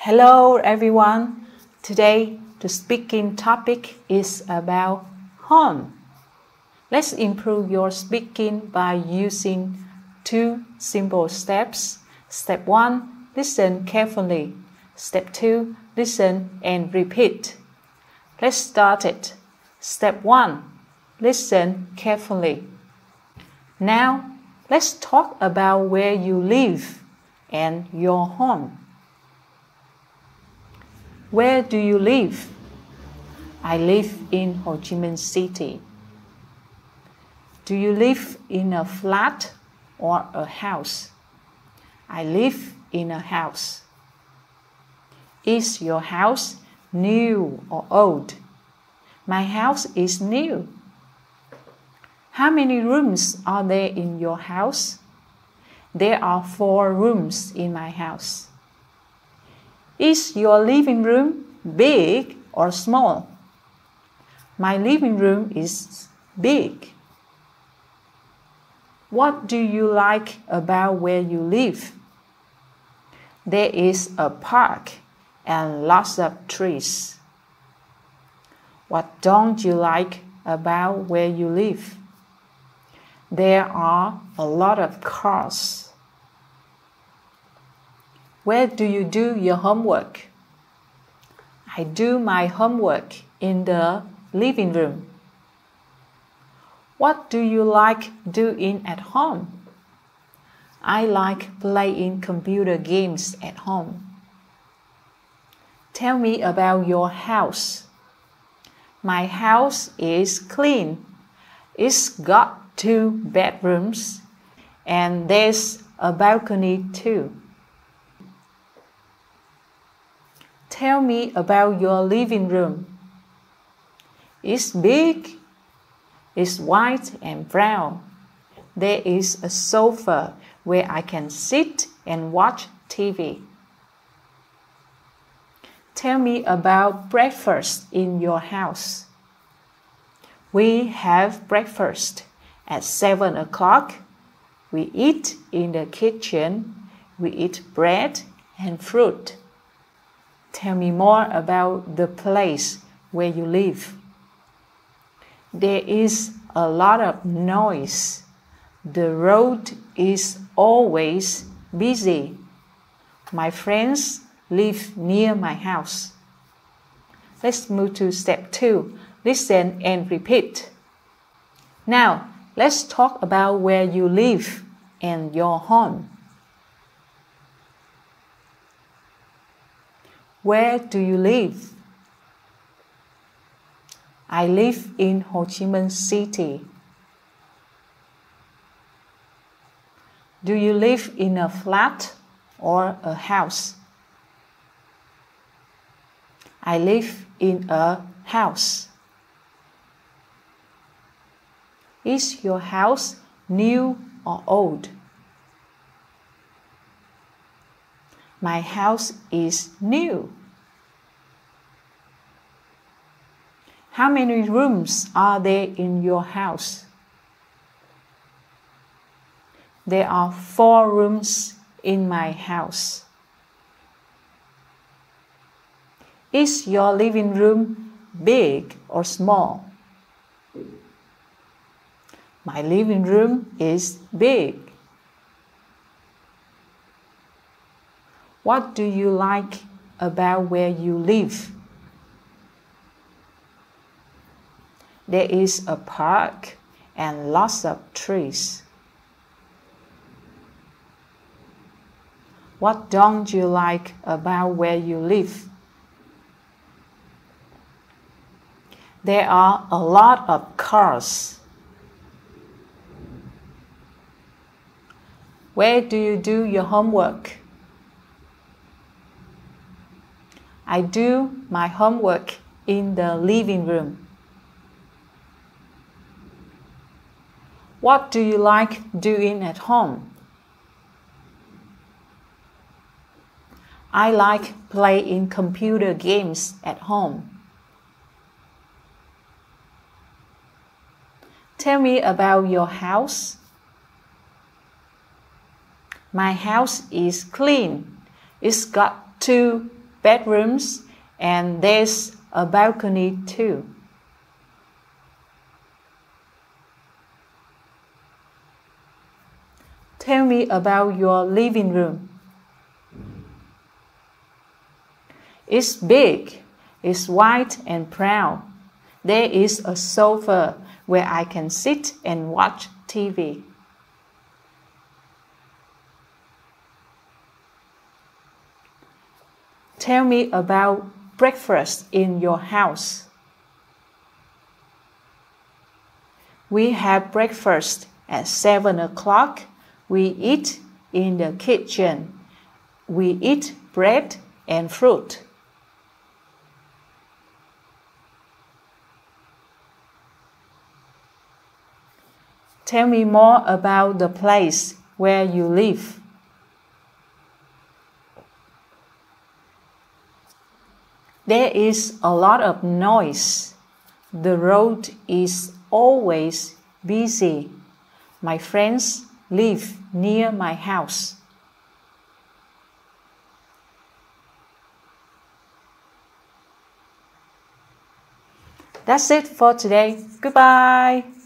Hello everyone. Today the speaking topic is about home. Let's improve your speaking by using 2 simple steps. Step 1, listen carefully. Step 2, listen and repeat. Let's start it. Step 1, listen carefully. Now, let's talk about where you live and your home. Where do you live? I live in Ho Chi Minh City. Do you live in a flat or a house? I live in a house. Is your house new or old? My house is new. How many rooms are there in your house? There are 4 rooms in my house. Is your living room big or small? My living room is big. What do you like about where you live? There is a park and lots of trees. What don't you like about where you live? There are a lot of cars. Where do you do your homework? I do my homework in the living room. What do you like doing at home? I like playing computer games at home. Tell me about your house. My house is clean. It's got 2 bedrooms and there's a balcony too. Tell me about your living room. It's big. It's white and brown. There is a sofa where I can sit and watch TV. Tell me about breakfast in your house. We have breakfast at 7 o'clock. We eat in the kitchen. We eat bread and fruit. Tell me more about the place where you live. There is a lot of noise. The road is always busy. My friends live near my house. Let's move to step 2. Listen and repeat. Now, let's talk about where you live and your home. Where do you live? I live in Ho Chi Minh City. Do you live in a flat or a house? I live in a house. Is your house new or old? My house is new. How many rooms are there in your house? There are 4 rooms in my house. Is your living room big or small? My living room is big. What do you like about where you live? There is a park and lots of trees. What don't you like about where you live? There are a lot of cars. Where do you do your homework? I do my homework in the living room. What do you like doing at home? I like playing computer games at home. Tell me about your house. My house is clean. It's got 2 bedrooms and there's a balcony too. Tell me about your living room. It's big, it's white and brown. There is a sofa where I can sit and watch TV. Tell me about breakfast in your house. We have breakfast at 7 o'clock. We eat in the kitchen. We eat bread and fruit. Tell me more about the place where you live. There is a lot of noise. The road is always busy. My friends live near my house. That's it for today. Goodbye.